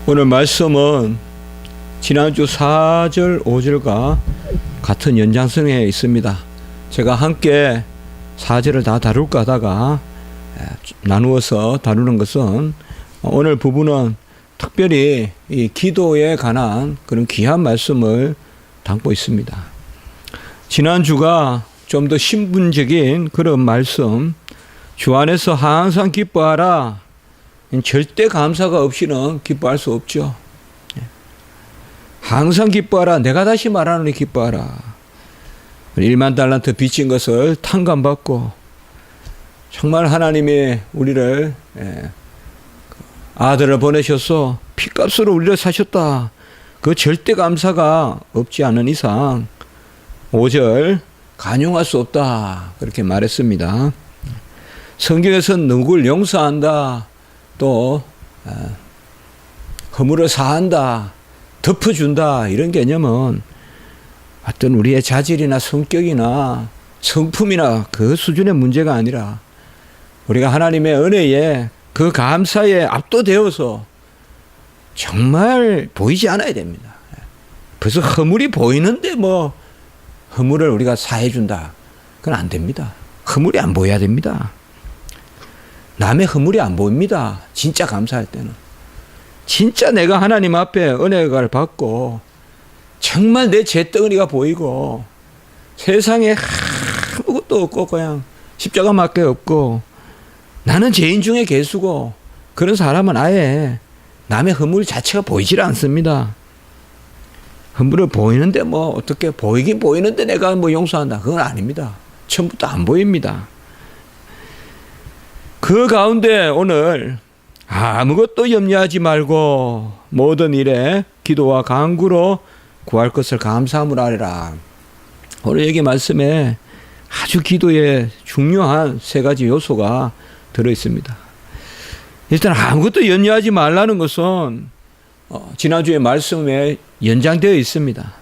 오늘 말씀은 지난주 4절 5절과 같은 연장선에 있습니다. 제가 함께 4절을 다 다룰까 하다가 나누어서 다루는 것은 오늘 부분은 특별히 이 기도에 관한 그런 귀한 말씀을 담고 있습니다. 지난주가 좀 더 신분적인 그런 말씀, 주 안에서 항상 기뻐하라. 절대 감사가 없이는 기뻐할 수 없죠. 항상 기뻐하라. 내가 다시 말하노니 기뻐하라. 1만 달란트 빚진 것을 탕감받고 정말 하나님이 우리를 아들을 보내셔서 피값으로 우리를 사셨다. 그 절대 감사가 없지 않은 이상 5절 간용할 수 없다. 그렇게 말했습니다. 성경에서는 누구를 용서한다. 또 허물을 사한다. 덮어준다. 이런 개념은 어떤 우리의 자질이나 성격이나 성품이나 그 수준의 문제가 아니라 우리가 하나님의 은혜에 그 감사에 압도되어서 정말 보이지 않아야 됩니다. 벌써 허물이 보이는데 뭐 허물을 우리가 사해준다. 그건 안 됩니다. 허물이 안 보여야 됩니다. 남의 허물이 안 보입니다. 진짜 감사할 때는. 진짜 내가 하나님 앞에 은혜를 받고 정말 내 잿덩어리가 보이고 세상에 아무것도 없고 그냥 십자가밖에 없고 나는 죄인 중에 괴수고 그런 사람은 아예 남의 허물 자체가 보이질 않습니다. 허물을 보이는데 뭐 어떻게 보이긴 보이는데 내가 뭐 용서한다. 그건 아닙니다. 처음부터 안 보입니다. 그 가운데 오늘 아무것도 염려하지 말고 모든 일에 기도와 간구로 구할 것을 감사함으로 하리라. 오늘 여기 말씀에 아주 기도에 중요한 세 가지 요소가 들어있습니다. 일단 아무것도 염려하지 말라는 것은 지난주에 말씀에 연장되어 있습니다.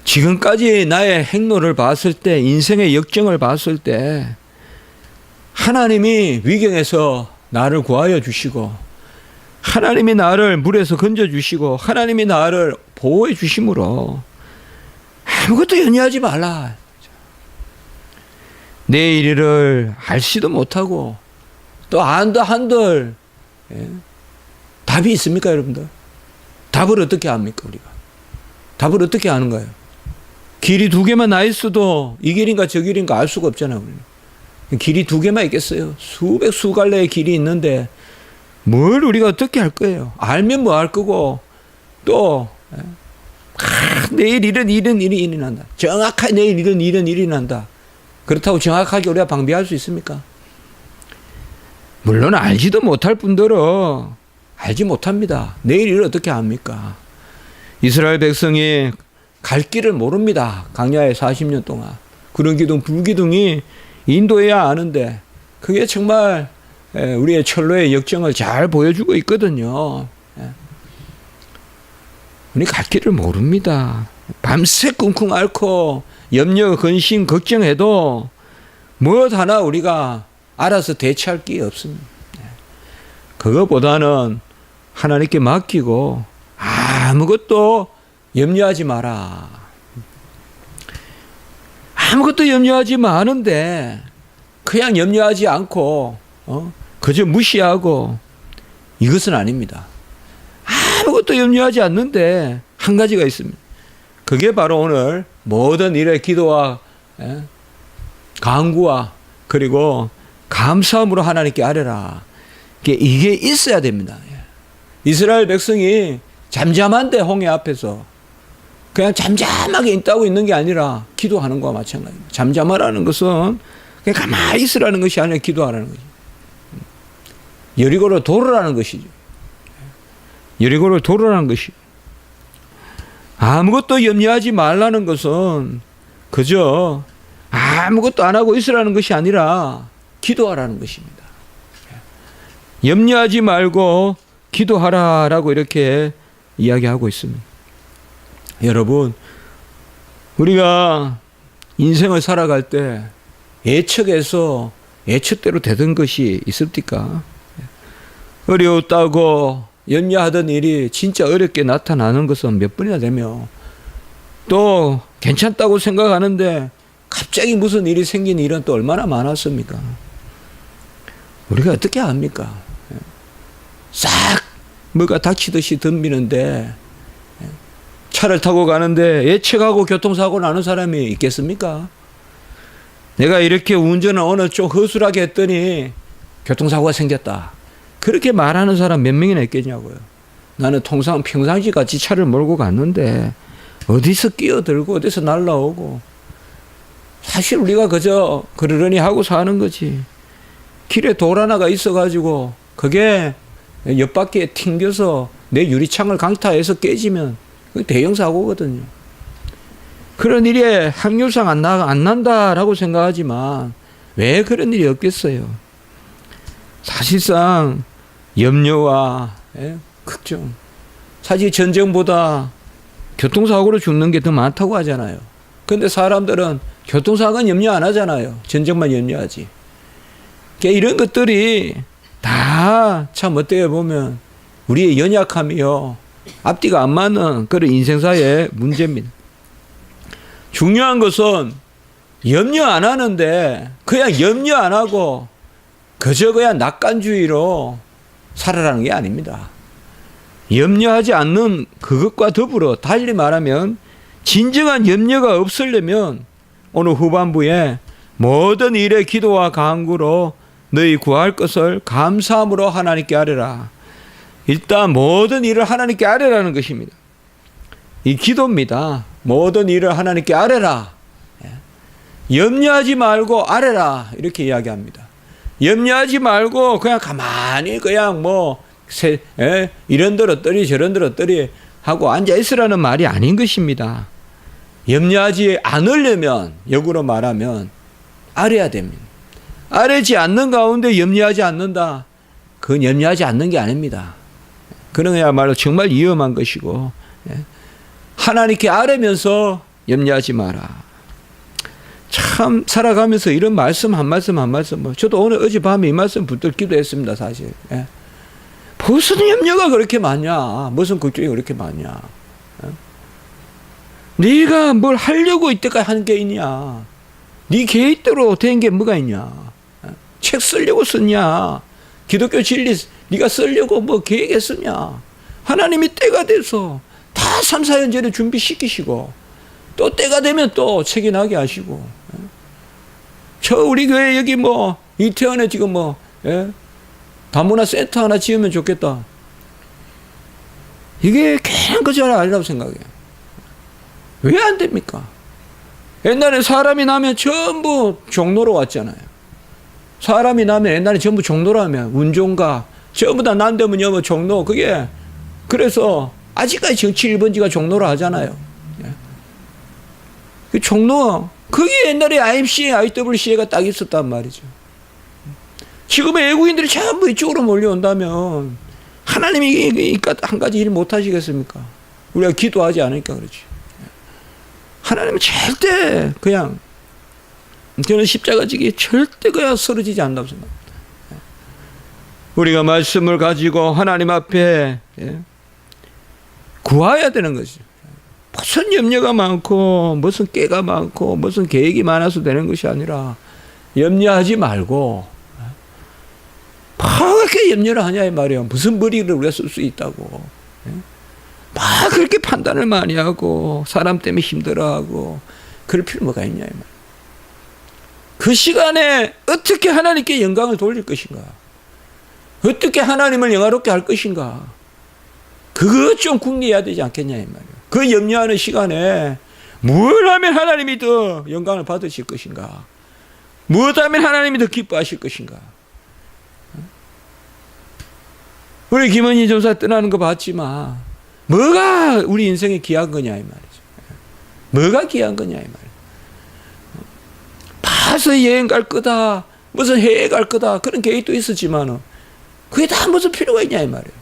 지금까지 나의 행로를 봤을 때 인생의 역정을 봤을 때 하나님이 위경에서 나를 구하여 주시고 하나님이 나를 물에서 건져 주시고 하나님이 나를 보호해 주심으로 아무것도 염려하지 말라. 내 일을 알지도 못하고 또 안다 한들 답이 있습니까 여러분들? 답을 어떻게 합니까 우리가? 답을 어떻게 아는 거예요? 길이 두 개만 나 있어도 이 길인가 저 길인가 알 수가 없잖아요. 우리는. 길이 두 개만 있겠어요? 수백 수갈래의 길이 있는데 뭘 우리가 어떻게 할 거예요? 알면 뭐 할 거고 또 내일 이런 일이 난다. 정확하게 내일 이런 일이 난다. 그렇다고 정확하게 우리가 방비할 수 있습니까? 물론 알지도 못할 분들은 알지 못합니다. 내일 일을 어떻게 합니까? 이스라엘 백성이 갈 길을 모릅니다. 광야에 40년 동안. 구름 기둥 불기둥이 인도해야 아는데 그게 정말 우리의 철로의 역정을 잘 보여주고 있거든요. 우리 갈 길을 모릅니다. 밤새 쿵쿵 앓고 염려, 근심, 걱정해도 무엇 하나 우리가 알아서 대처할 게 없습니다. 그것보다는 하나님께 맡기고 아무것도 염려하지 마라. 아무것도 염려하지 마는데 그냥 염려하지 않고 그저 무시하고 이것은 아닙니다. 아무것도 염려하지 않는데 한 가지가 있습니다. 그게 바로 오늘 모든 일에 기도와 간구와 그리고 감사함으로 하나님께 아뢰라. 이게 있어야 됩니다. 이스라엘 백성이 잠잠한데 홍해 앞에서 그냥 잠잠하게 있다고 있는 게 아니라 기도하는 것과 마찬가지입니다. 잠잠하라는 것은 그냥 가만히 있으라는 것이 아니라 기도하라는 거죠. 여리고로 돌으라는 것이죠. 여리고를 돌으라는 것이. 아무것도 염려하지 말라는 것은 그저 아무것도 안 하고 있으라는 것이 아니라 기도하라는 것입니다. 염려하지 말고 기도하라라고 이렇게 이야기하고 있습니다. 여러분, 우리가 인생을 살아갈 때 예측대로 되던 것이 있습니까? 어려웠다고 염려하던 일이 진짜 어렵게 나타나는 것은 몇 번이나 되며 또 괜찮다고 생각하는데 갑자기 무슨 일이 생긴 일은 또 얼마나 많았습니까? 우리가 어떻게 합니까? 싹 뭐가 닥치듯이 덤비는데 차를 타고 가는데 예측하고 교통사고 나는 사람이 있겠습니까? 내가 이렇게 운전을 어느 쪽 허술하게 했더니 교통사고가 생겼다. 그렇게 말하는 사람 몇 명이나 있겠냐고요. 나는 통상 평상시 같이 차를 몰고 갔는데 어디서 끼어들고 어디서 날라오고 사실 우리가 그저 그러려니 하고 사는 거지. 길에 돌 하나가 있어가지고 그게 옆바퀴에 튕겨서 내 유리창을 강타해서 깨지면 그게 대형 사고거든요. 그런 일이 확률상 안 난다라고 생각하지만 왜 그런 일이 없겠어요? 사실상 염려와 걱정. 사실 전쟁보다 교통사고로 죽는 게 더 많다고 하잖아요. 그런데 사람들은 교통사고는 염려 안 하잖아요. 전쟁만 염려하지. 이런 것들이 다 참 어떻게 보면 우리의 연약함이요. 앞뒤가 안 맞는 그런 인생사의 문제입니다. 중요한 것은 염려 안 하는데 그냥 염려 안 하고 그저 그냥 낙관주의로 살아라는 게 아닙니다. 염려하지 않는 그것과 더불어 달리 말하면 진정한 염려가 없으려면 오늘 후반부에 모든 일에 기도와 간구로 너희 구할 것을 감사함으로 하나님께 아뢰라. 일단 모든 일을 하나님께 아뢰라는 것입니다. 이 기도입니다. 모든 일을 하나님께 아뢰라. 염려하지 말고 아뢰라. 이렇게 이야기합니다. 염려하지 말고 그냥 가만히 그냥 이런대로 떠리 저런대로 떠리 하고 앉아있으라는 말이 아닌 것입니다. 염려하지 않으려면 역으로 말하면 아뢰야 됩니다. 아뢰지 않는 가운데 염려하지 않는다. 그건 염려하지 않는 게 아닙니다. 그러야말로 정말 위험한 것이고 하나님께 아뢰면서 염려하지 마라. 참 살아가면서 이런 말씀 한 말씀 한 말씀 저도 오늘 어젯밤에 이 말씀 붙들기도 기도했습니다. 사실 무슨 염려가 그렇게 많냐, 무슨 걱정이 그렇게 많냐. 네가 뭘 하려고 이때까지 한 게 있냐, 네 계획대로 된 게 뭐가 있냐, 책 쓰려고 썼냐, 기독교 진리 네가 쓰려고 뭐 계획했었냐. 하나님이 때가 돼서 다 3, 4년 전에 준비시키시고 또 때가 되면 또 책이 나게 하시고. 저 우리 교회 여기 이태원에 지금 다문화 센터 하나 지으면 좋겠다. 이게 괜한 거줄 아니라고 생각해요. 왜 안 됩니까? 옛날에 사람이 나면 전부 종로로 왔잖아요. 사람이 나면 옛날에 전부 종로로 하면 운종가 전부 다 남대문 종로. 그게 그래서 아직까지 정치 1번지가 종로로 하잖아요. 그 종로 그게 옛날에 IMC, IWC가 딱 있었단 말이죠. 지금의 외국인들이 전부 이쪽으로 몰려온다면 하나님이 한 가지 일 못 하시겠습니까? 우리가 기도하지 않으니까 그렇지. 하나님은 절대 그냥 저는 십자가 지기 절대 그냥 쓰러지지 않는다고 생각합니다. 우리가 말씀을 가지고 하나님 앞에 구해야 되는 것이죠. 무슨 염려가 많고 무슨 깨가 많고 무슨 계획이 많아서 되는 것이 아니라 염려하지 말고 막 그렇게 염려를 하냐 이 말이에요. 무슨 머리를 우리가 쓸 수 있다고. 막 그렇게 판단을 많이 하고 사람 때문에 힘들어하고 그럴 필요 뭐가 있냐 이 말이에요. 그 시간에 어떻게 하나님께 영광을 돌릴 것인가, 어떻게 하나님을 영화롭게 할 것인가, 그거 좀 궁리해야 되지 않겠냐 이 말이에요. 그 염려하는 시간에 뭘 하면 하나님이 더 영광을 받으실 것인가, 무엇 하면 하나님이 더 기뻐하실 것인가. 우리 김은희 전사 떠나는 거 봤지만 뭐가 우리 인생에 귀한 거냐 이 말이죠. 뭐가 귀한 거냐 이 말이에요. 봐서 여행 갈 거다, 무슨 해외 갈 거다, 그런 계획도 있었지만 그게 다 무슨 필요가 있냐 이 말이에요.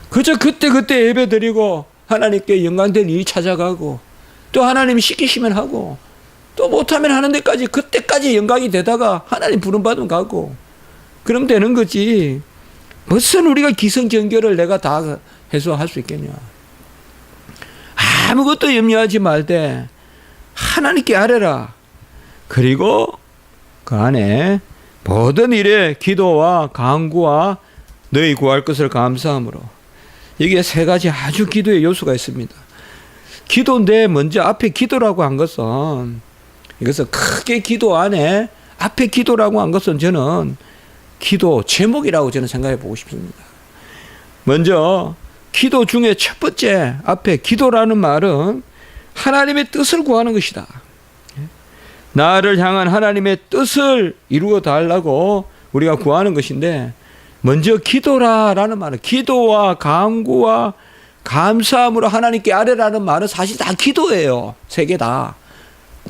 그저 그때 예배 드리고 하나님께 영광된 일이 찾아가고 또 하나님이 시키시면 하고 또 못하면 하는 데까지 그때까지 영광이 되다가 하나님 부름받으면 가고 그러면 되는 거지. 무슨 우리가 기승전결을 내가 다 해서 할 수 있겠냐. 아무것도 염려하지 말되 하나님께 아뢰라. 그리고 그 안에 모든 일에 기도와 간구와 너희 구할 것을 감사함으로. 이게 세 가지 아주 기도의 요소가 있습니다. 기도인데 먼저 앞에 기도라고 한 것은, 이것은 크게 기도 안에 앞에 기도라고 한 것은 저는 기도 제목이라고 저는 생각해 보고 싶습니다. 먼저 기도 중에 첫 번째 앞에 기도라는 말은 하나님의 뜻을 구하는 것이다. 나를 향한 하나님의 뜻을 이루어 달라고 우리가 구하는 것인데, 먼저 기도라는 말은 기도와 간구와 감사함으로 하나님께 아뢰라는 말은 사실 다 기도예요. 세 개 다.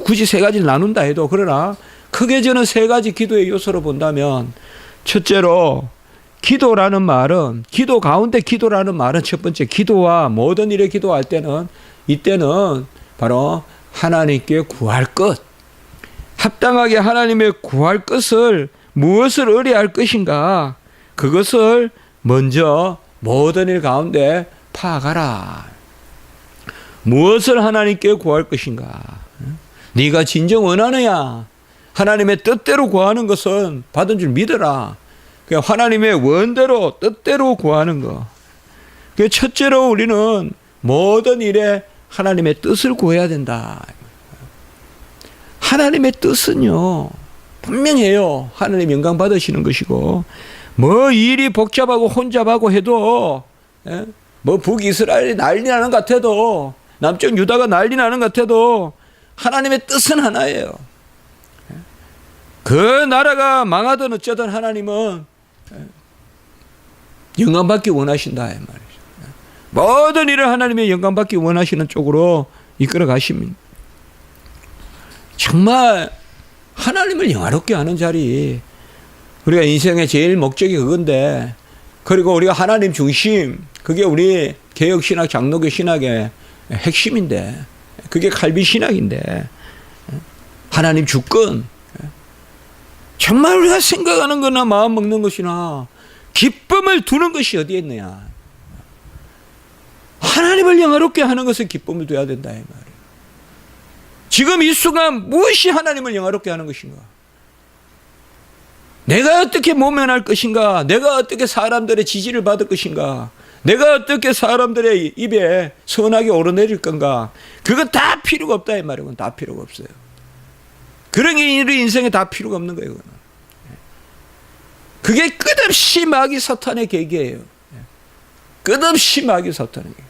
굳이 세 가지를 나눈다 해도. 그러나 크게 저는 세 가지 기도의 요소로 본다면, 첫째로 기도라는 말은, 기도 가운데 기도라는 말은 첫 번째, 기도와 모든 일에 기도할 때는, 이때는 바로 하나님께 구할 것, 합당하게 하나님의 구할 것을 무엇을 의뢰할 것인가, 그것을 먼저 모든 일 가운데 파악하라. 무엇을 하나님께 구할 것인가. 네가 진정 원하느냐. 하나님의 뜻대로 구하는 것은 받은 줄 믿어라. 그냥 하나님의 원대로 뜻대로 구하는 거. 첫째로 우리는 모든 일에 하나님의 뜻을 구해야 된다. 하나님의 뜻은요, 분명해요. 하나님 영광 받으시는 것이고, 뭐 일이 복잡하고 혼잡하고 해도, 뭐 북이스라엘이 난리 나는 것 같아도, 남쪽 유다가 난리 나는 것 같아도 하나님의 뜻은 하나예요. 그 나라가 망하든 어쩌든 하나님은 영광받기 원하신다 이 말이죠. 모든 일을 하나님의 영광받기 원하시는 쪽으로 이끌어 가십니다. 정말 하나님을 영화롭게 하는 자리, 우리가 인생의 제일 목적이 그건데, 그리고 우리가 하나님 중심, 그게 우리 개혁신학, 장로교 신학의 핵심인데, 그게 칼빈신학인데, 하나님 주권, 정말 우리가 생각하는 거나 마음 먹는 것이나 기쁨을 두는 것이 어디에 있느냐. 하나님을 영화롭게 하는 것에 기쁨을 둬야 된다 이 말이에요. 지금 이 순간 무엇이 하나님을 영화롭게 하는 것인가? 내가 어떻게 모면할 것인가? 내가 어떻게 사람들의 지지를 받을 것인가? 내가 어떻게 사람들의 입에 선하게 오르내릴 건가? 그거 다 필요가 없다 이 말이에요. 다 필요가 없어요. 그런 일이 인생에 다 필요가 없는 거예요. 그게 끝없이 마귀 사탄의 계기예요. 끝없이 마귀 사탄의 계기.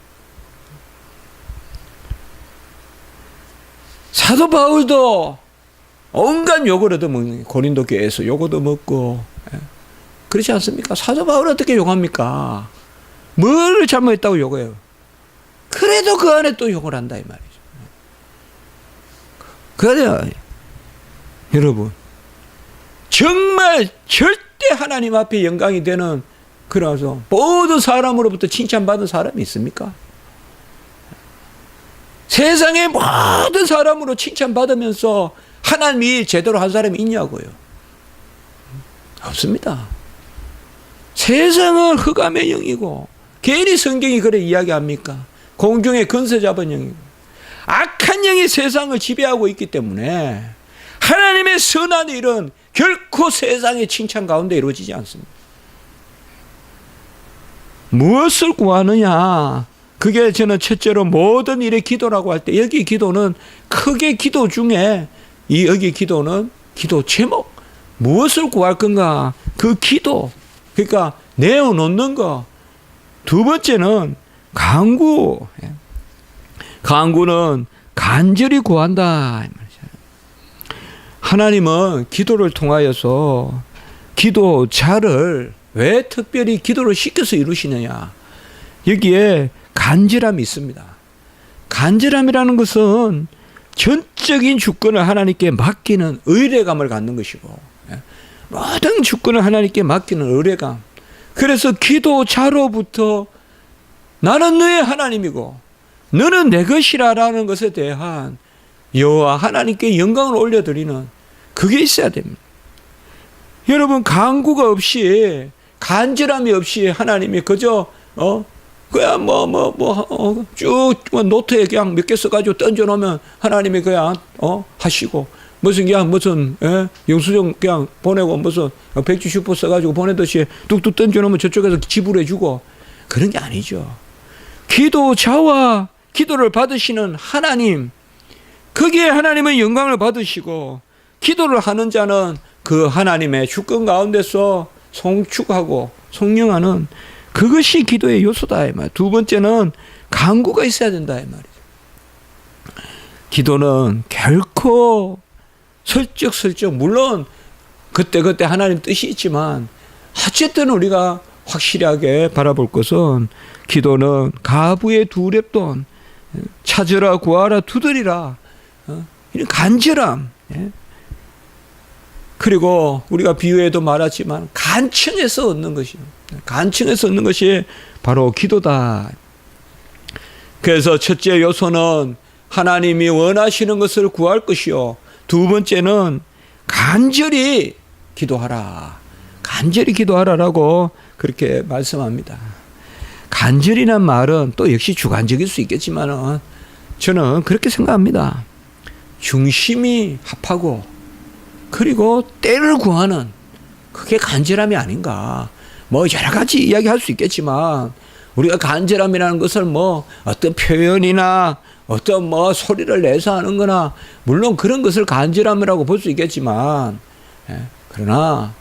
사도 바울도 온갖 욕을 얻어먹는 거예요. 고린도 교회에서 욕 얻어먹고. 그렇지 않습니까? 사도 바울 어떻게 욕합니까? 뭘 잘못했다고 욕해요? 그래도 그 안에 또 욕을 한다 이 말이죠. 그래야 여러분, 정말 절대 하나님 앞에 영광이 되는, 그래서 모든 사람으로부터 칭찬받은 사람이 있습니까? 세상의 모든 사람으로 칭찬받으면서 하나님이 제대로 한 사람이 있냐고요. 없습니다. 세상은 흑암의 영이고, 괜히 성경이 그래 이야기합니까? 공중의 근세 잡은 영이고, 악한 영이 세상을 지배하고 있기 때문에 하나님의 선한 일은 결코 세상의 칭찬 가운데 이루어지지 않습니다. 무엇을 구하느냐? 그게 저는 첫째로 모든 일의 기도라고 할 때, 여기 기도는 크게 기도 중에, 여기 기도는 기도 제목, 무엇을 구할 건가? 그 기도, 그러니까 내어놓는 거. 두 번째는 간구. 간구는 간절히 구한다. 하나님은 기도를 통하여서 기도자를 왜 특별히 기도를 시켜서 이루시느냐. 여기에 간절함이 있습니다. 간절함이라는 것은 전적인 주권을 하나님께 맡기는 의뢰감을 갖는 것이고, 모든 주권을 하나님께 맡기는 의뢰감. 그래서 기도자로부터 나는 너의 하나님이고 너는 내 것이라라는 것에 대한 여호와 하나님께 영광을 올려드리는 그게 있어야 됩니다. 여러분, 간구가 없이 간절함이 없이 하나님이 그저 그냥 쭉 노트에 그냥 몇 개 써가지고 던져놓으면 하나님이 그냥 하시고 무슨 영수증 그냥 보내고 무슨 백지 슈퍼 써가지고 보내듯이 뚝뚝 던져놓으면 저쪽에서 지불해주고 그런 게 아니죠. 기도자와 기도를 받으시는 하나님, 거기에 하나님의 영광을 받으시고 기도를 하는 자는 그 하나님의 주권 가운데서 송축하고 송영하는 그것이 기도의 요소다 이 말. 두 번째는 간구가 있어야 된다 이 말이죠. 기도는 결코 슬쩍슬쩍 물론 그때 하나님 뜻이 있지만 어쨌든 우리가 확실하게 바라볼 것은 기도는 가부의 두 랩돈 찾으라 구하라 두드리라 이런 간절함 그리고 우리가 비유에도 말하지만 간청에서 얻는 것이 바로 기도다. 그래서 첫째 요소는 하나님이 원하시는 것을 구할 것이요, 두 번째는 간절히 기도하라라고 그렇게 말씀합니다. 간절이란 말은 또 역시 주관적일 수 있겠지만 저는 그렇게 생각합니다. 중심이 합하고 그리고 때를 구하는 그게 간절함이 아닌가. 여러 가지 이야기할 수 있겠지만 우리가 간절함이라는 것을 어떤 표현이나 어떤 소리를 내서 하는 거나 물론 그런 것을 간절함이라고 볼 수 있겠지만 그러나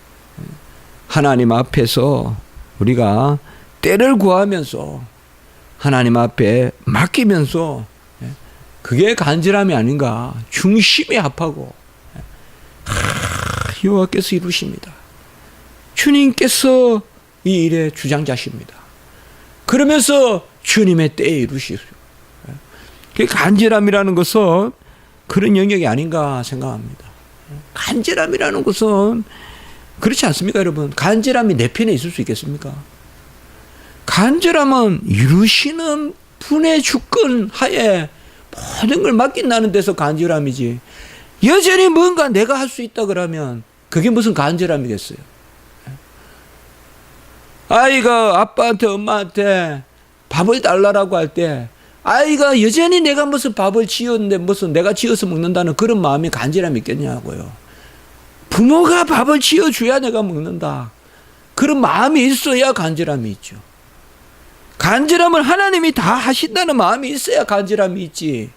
하나님 앞에서 우리가 때를 구하면서 하나님 앞에 맡기면서 그게 간절함이 아닌가. 중심이 합하고 여호와께서 이루십니다. 주님께서 이 일의 주장자십니다. 그러면서 주님의 때에 이루시죠. 그 간절함이라는 것은 그런 영역이 아닌가 생각합니다. 간절함이라는 것은 그렇지 않습니까, 여러분? 간절함이 내 편에 있을 수 있겠습니까? 간절함은 이루시는 분의 주권 하에 모든 걸 맡긴다는 데서 간절함이지. 여전히 뭔가 내가 할 수 있다 그러면 그게 무슨 간절함이겠어요? 아이가 아빠한테 엄마한테 밥을 달라고 할 때 아이가 여전히 내가 무슨 밥을 지었는데 무슨 내가 지어서 먹는다는 그런 마음이 간절함이 있겠냐고요. 부모가 밥을 지어줘야 내가 먹는다. 그런 마음이 있어야 간절함이 있죠. 간절함을 하나님이 다 하신다는 마음이 있어야 간절함이 있지.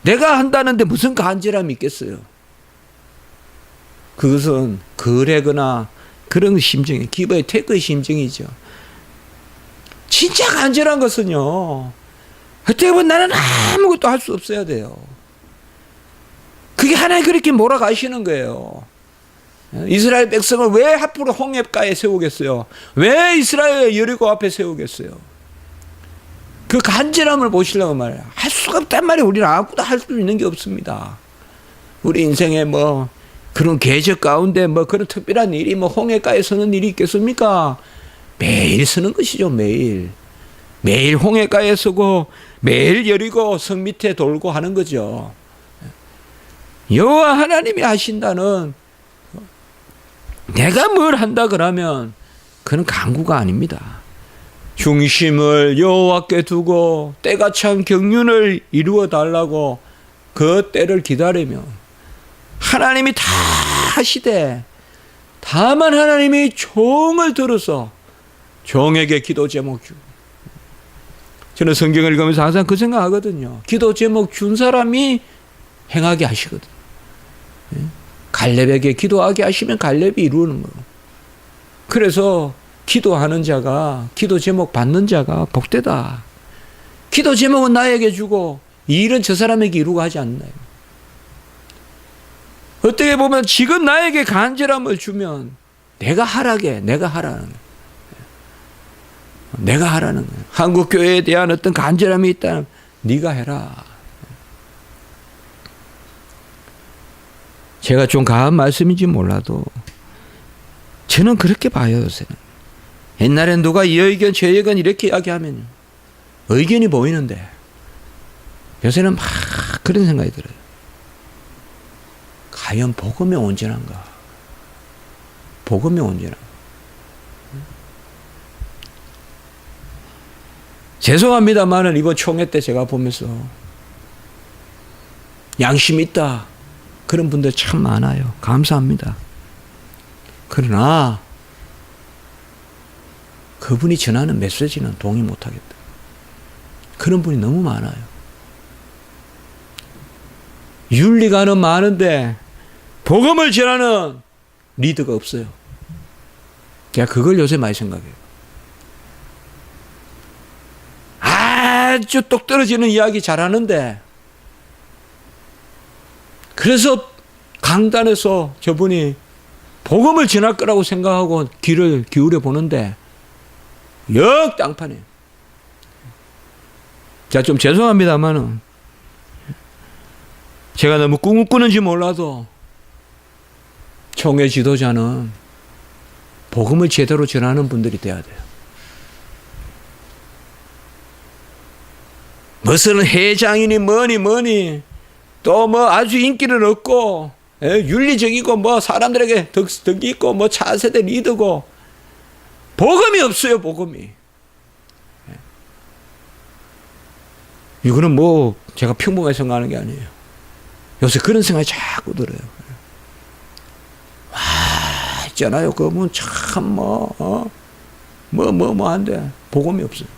내가 한다는데 무슨 간절함이 있겠어요? 그것은 거래거나 그런 심정이 기브의 테크의 심정이죠. 진짜 간절한 것은요, 어떻게 보면 나는 아무것도 할 수 없어야 돼요. 그게 하나님 그렇게 몰아가시는 거예요. 이스라엘 백성을 왜 앞으로 홍해가에 세우겠어요? 왜 이스라엘 여리고 앞에 세우겠어요? 그 간절함을 보시려고 말이에요. 할 수가 없단 말이에요. 우리는 아무것도 할 수 있는 게 없습니다. 우리 인생에 그런 계적 가운데 그런 특별한 일이 홍해가에 서는 일이 있겠습니까? 매일 서는 것이죠. 매일 홍해가에 서고 매일 여리고 성 밑에 돌고 하는 거죠. 여호와 하나님이 하신다는, 내가 뭘 한다 그러면 그건 간구가 아닙니다. 중심을 여호와께 두고 때가 찬 경륜을 이루어 달라고 그 때를 기다리며 하나님이 다 하시되 다만 하나님이 종을 들어서 종에게 기도 제목 주고, 저는 성경을 읽으면서 항상 그 생각하거든요. 기도 제목 준 사람이 행하게 하시거든요. 갈렙에게 기도하게 하시면 갈렙이 이루는 거예요. 그래서 기도하는 자가, 기도 제목 받는 자가 복되다. 기도 제목은 나에게 주고 이 일은 저 사람에게 이루고 하지 않나요? 어떻게 보면 지금 나에게 간절함을 주면 내가 하라는 거예요. 한국교회에 대한 어떤 간절함이 있다면 네가 해라. 제가 좀 과한 말씀인지 몰라도 저는 그렇게 봐요. 요새는. 옛날엔 누가 이 의견 저 의견 이렇게 이야기하면 의견이 보이는데 요새는 막 그런 생각이 들어요. 과연 복음이 온전한가? 복음이 온전한가? 죄송합니다만은 이번 총회 때 제가 보면서 양심 있다 그런 분들 참 많아요. 감사합니다. 그러나 그분이 전하는 메시지는 동의 못하겠다. 그런 분이 너무 많아요. 윤리가는 많은데 복음을 전하는 리더가 없어요. 제가 그걸 요새 많이 생각해요. 아주 똑 떨어지는 이야기 잘하는데 그래서 강단에서 저분이 복음을 전할 거라고 생각하고 귀를 기울여 보는데 역 땅판이에요. 자, 좀 죄송합니다만은 제가 너무 꿈을 꾸는지 몰라도 총회 지도자는 복음을 제대로 전하는 분들이 돼야 돼요. 무슨 회장이니 뭐니 또 뭐 아주 인기를 얻고 윤리적이고 뭐 사람들에게 덕이 있고 뭐 차세대 리더고 복음이 없어요. 복음이. 이거는 뭐 제가 평범하게 생각하는 게 아니에요. 요새 그런 생각이 자꾸 들어요. 와, 있잖아요. 그분 참 한데 복음이 없어요.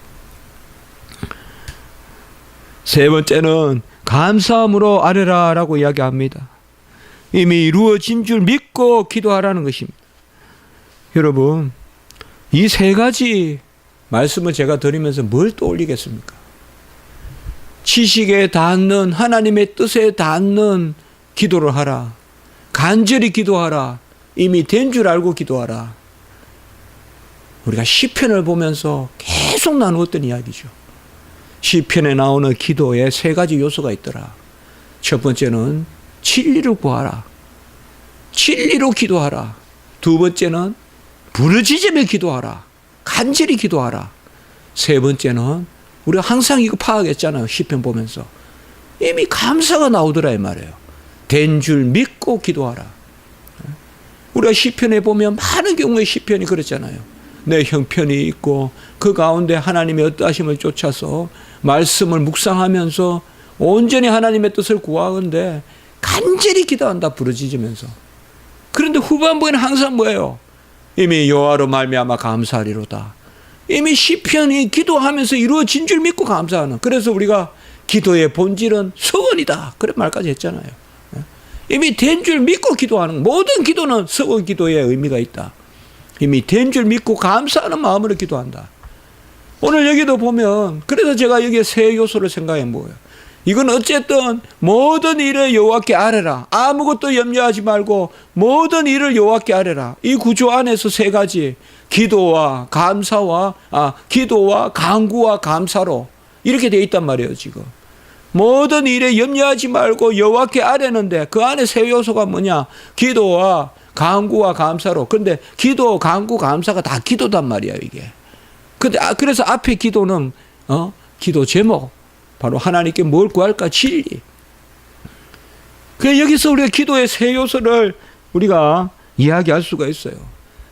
세 번째는 감사함으로 아뢰라라고 이야기합니다. 이미 이루어진 줄 믿고 기도하라는 것입니다. 여러분, 이 세 가지 말씀을 제가 드리면서 뭘 떠올리겠습니까? 지식에 닿는 하나님의 뜻에 닿는 기도를 하라. 간절히 기도하라. 이미 된 줄 알고 기도하라. 우리가 시편을 보면서 계속 나누었던 이야기죠. 시편에 나오는 기도에 세 가지 요소가 있더라. 첫 번째는 진리를 구하라. 진리로 기도하라. 두 번째는 부르짖으며 기도하라. 간절히 기도하라. 세 번째는 우리가 항상 이거 파악했잖아요. 시편 보면서. 이미 감사가 나오더라 이 말이에요. 된 줄 믿고 기도하라. 우리가 시편에 보면 많은 경우에 시편이 그랬잖아요. 내 형편이 있고 그 가운데 하나님의 어떠하심을 쫓아서 말씀을 묵상하면서 온전히 하나님의 뜻을 구하건대 간절히 기도한다 부르짖으면서. 그런데 후반부에는 항상 뭐예요? 이미 여호와로 말미암아 감사하리로다. 이미 시편이 기도하면서 이루어진 줄 믿고 감사하는. 그래서 우리가 기도의 본질은 서원이다 그런 말까지 했잖아요. 이미 된 줄 믿고 기도하는. 모든 기도는 서원 기도의 의미가 있다. 이미 된 줄 믿고 감사하는 마음으로 기도한다. 오늘 여기도 보면 그래서 제가 여기에 세 요소를 생각해 보여요. 이건 어쨌든 모든 일에 여호와께 아뢰라. 아무것도 염려하지 말고 모든 일을 여호와께 아뢰라. 이 구조 안에서 세 가지 기도와 감사와 기도와 간구와 감사로 이렇게 되어 있단 말이에요. 지금 모든 일에 염려하지 말고 여호와께 아뢰는데 그 안에 세 요소가 뭐냐? 기도와 간구와 감사로. 그런데 기도, 간구, 감사가 다 기도단 말이야 이게. 근데 그래서 앞에 기도는 기도 제목 바로 하나님께 뭘 구할까? 진리. 그래서 여기서 우리가 기도의 세 요소를 우리가 이야기할 수가 있어요.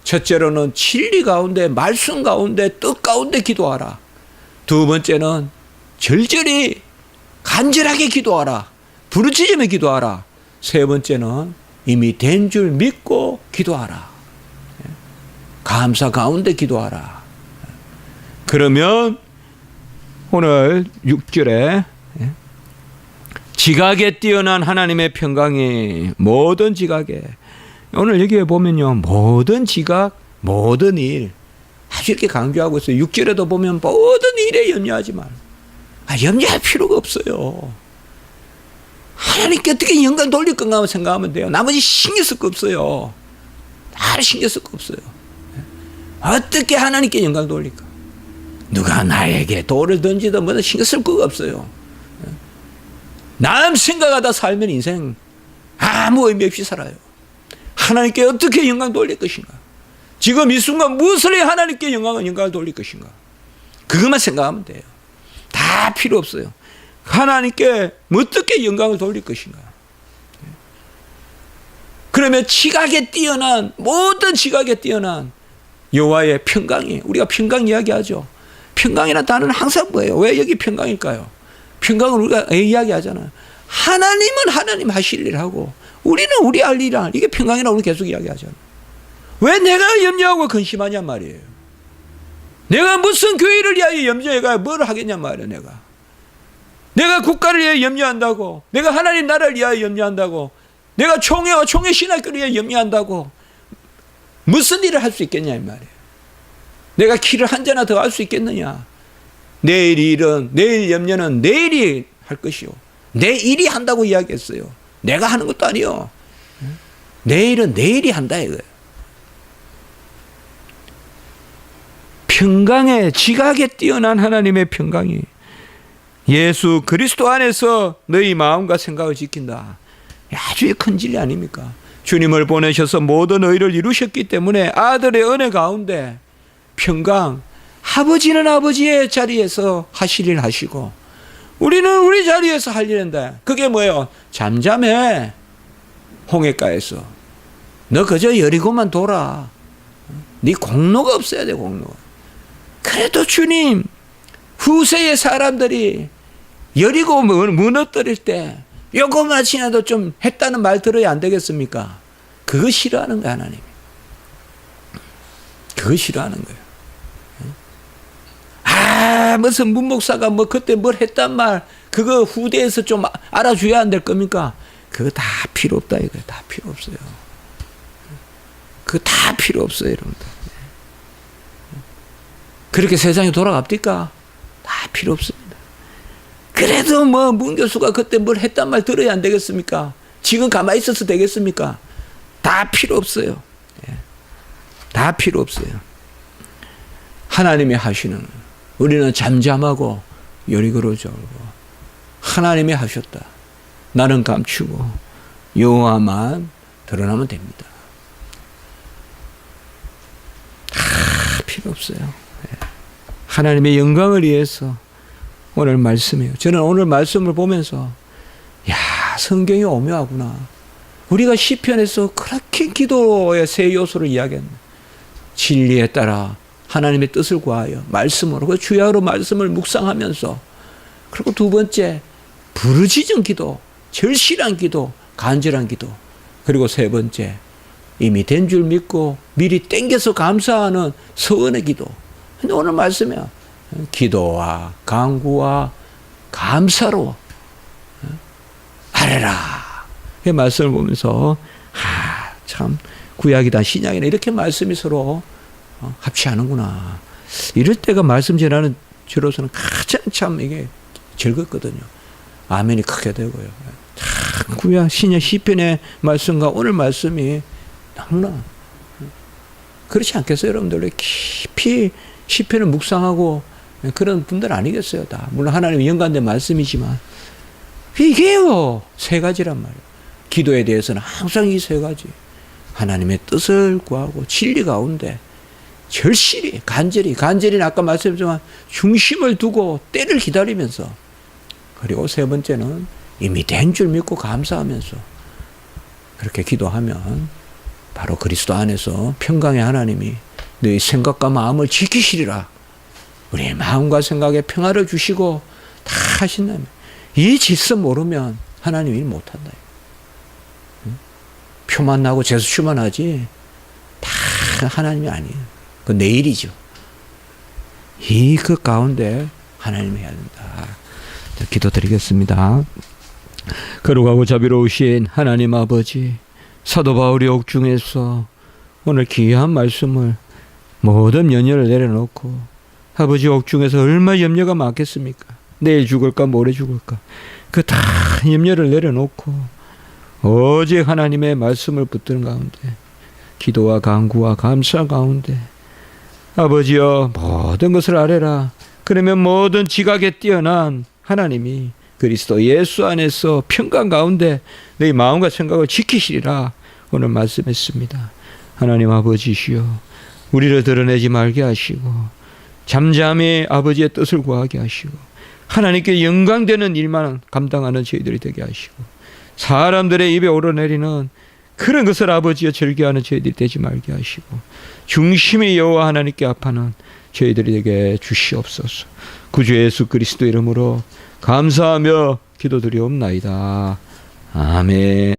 첫째로는 진리 가운데, 말씀 가운데, 뜻 가운데 기도하라. 두 번째는 절절히 간절하게 기도하라. 부르짖으며 기도하라. 세 번째는 이미 된 줄 믿고 기도하라. 감사 가운데 기도하라. 그러면 오늘 6절에 지각에 뛰어난 하나님의 평강이 모든 지각에, 오늘 여기에 보면요, 모든 지각, 모든 일 아주 이렇게 강조하고 있어요. 6절에도 보면 모든 일에 염려하지 말고. 염려할 필요가 없어요. 하나님께 어떻게 영광 돌릴 건가 생각하면 돼요. 나머지 신경 쓸 거 없어요. 다 신경 쓸 거 없어요. 어떻게 하나님께 영광 돌릴까? 누가 나에게 돌을 던지든 뭐든 신경 쓸 거가 없어요. 남 생각하다 살면 인생 아무 의미 없이 살아요. 하나님께 어떻게 영광 돌릴 것인가? 지금 이 순간 무엇을 해야 하나님께 영광을 돌릴 것인가? 그것만 생각하면 돼요. 다 필요 없어요. 하나님께 어떻게 영광을 돌릴 것인가? 그러면 지각에 뛰어난, 모든 지각에 뛰어난 여호와의 평강이, 우리가 평강 이야기하죠. 평강이라는 단어는 항상 뭐예요? 왜 여기 평강일까요? 평강을 우리가 이야기하잖아요. 하나님은 하나님 하실 일 하고 우리는 우리 할 일 할. 이게 평강이라고 우리 계속 이야기하잖아요. 왜 내가 염려하고 근심하냔 말이에요. 내가 무슨 교회를 위하여 염려해가 뭘 하겠냔 말이에요. 내가 국가를 위하여 염려한다고, 내가 하나님 나라를 위하여 염려한다고, 내가 총회와 총회 신학교를 위하여 염려한다고 무슨 일을 할 수 있겠냐 이 말이에요. 내가 키를 한 잔이나 더 할 수 있겠느냐. 내일 일은, 내일 염려는 내일이 할 것이요, 내 일이 한다고 이야기했어요. 내가 하는 것도 아니요. 내일은 내일이 한다 이거예요. 평강에, 지각에 뛰어난 하나님의 평강이 예수 그리스도 안에서 너희 마음과 생각을 지킨다. 아주 큰 진리 아닙니까? 주님을 보내셔서 모든 의를 이루셨기 때문에 아들의 은혜 가운데 평강, 아버지는 아버지의 자리에서 하실 일 하시고 우리는 우리 자리에서 할 일 한다. 그게 뭐예요? 잠잠해. 홍해가에서 너 그저 여리고만 돌아. 네 공로가 없어야 돼. 공로가. 그래도 주님, 후세의 사람들이 여리고 무너뜨릴 때 요것만 지나도 좀 했다는 말 들어야 안 되겠습니까? 그거 싫어하는 거야, 하나님. 그거 싫어하는 거예요. 무슨 문목사가 뭐 그때 뭘 했단 말, 그거 후대에서 좀 알아줘야 안 될 겁니까? 그거 다 필요 없다, 이거예요. 다 필요 없어요. 그거 다 필요 없어요, 여러분들. 그렇게 세상이 돌아갑니까? 다 필요 없습니다. 그래도 뭐 문 교수가 그때 뭘 했단 말 들어야 안 되겠습니까? 지금 가만히 있어서 되겠습니까? 다 필요 없어요. 다 필요 없어요. 하나님이 하시는, 우리는 잠잠하고 여리고로 졸고 하나님이 하셨다. 나는 감추고 여호와만 드러나면 됩니다. 다 필요 없어요. 하나님의 영광을 위해서 오늘 말씀이에요. 저는 오늘 말씀을 보면서 야, 성경이 오묘하구나. 우리가 시편에서 그렇게 기도의 세 요소를 이야기했네. 진리에 따라 하나님의 뜻을 구하여 말씀으로, 그 주야로 말씀을 묵상하면서, 그리고 두 번째 부르짖은 기도, 절실한 기도, 간절한 기도, 그리고 세 번째 이미 된 줄 믿고 미리 땡겨서 감사하는 서원의 기도. 근데 오늘 말씀이야. 기도와 간구와 감사로 아뢰라. 그 말씀을 보면서 참 구약이다 신약이다 이렇게 말씀이 서로 합치하는구나. 이럴 때가 말씀 전하는 저로서는 가장 참 이게 즐겁거든요. 아멘이 크게 되고요. 참 구약 신약 시편의 말씀과 오늘 말씀이 너무나 그렇지 않겠어요, 여러분들? 깊이 시편을 묵상하고 그런 분들 아니겠어요, 다. 물론 하나님의 연관된 말씀이지만 이게요 세 가지란 말이에요. 기도에 대해서는 항상 이 세 가지. 하나님의 뜻을 구하고 진리 가운데 절실히 간절히 아까 말씀드렸지만 중심을 두고 때를 기다리면서, 그리고 세 번째는 이미 된 줄 믿고 감사하면서 그렇게 기도하면 바로 그리스도 안에서 평강의 하나님이 너희 생각과 마음을 지키시리라. 우리의 마음과 생각에 평화를 주시고 다 하신다면, 이 질서 모르면 하나님 일 못한다. 표만 나고 재수추만 하지 다 하나님이 아니에요. 그 내일이죠. 이 그 가운데 하나님이 해야 된다. 기도드리겠습니다. 거룩하고 자비로우신 하나님 아버지, 사도 바울이 옥중에서 오늘 귀한 말씀을 모든 연연을 내려놓고, 아버지 옥중에서 얼마나 염려가 많겠습니까? 내일 죽을까 모레 죽을까 그 다 염려를 내려놓고 오직 하나님의 말씀을 붙드는 가운데, 기도와 간구와 감사 가운데 아버지여 모든 것을 아뢰라. 그러면 모든 지각에 뛰어난 하나님이 그리스도 예수 안에서 평강 가운데 너희 마음과 생각을 지키시리라 오늘 말씀했습니다. 하나님 아버지시여, 우리를 드러내지 말게 하시고 잠잠히 아버지의 뜻을 구하게 하시고 하나님께 영광되는 일만 감당하는 저희들이 되게 하시고, 사람들의 입에 오르내리는 그런 것을 아버지여 즐겨하는 저희들이 되지 말게 하시고, 중심이 여호와 하나님께 합하는 저희들에게 주시옵소서. 구주 예수 그리스도 이름으로 감사하며 기도드리옵나이다. 아멘.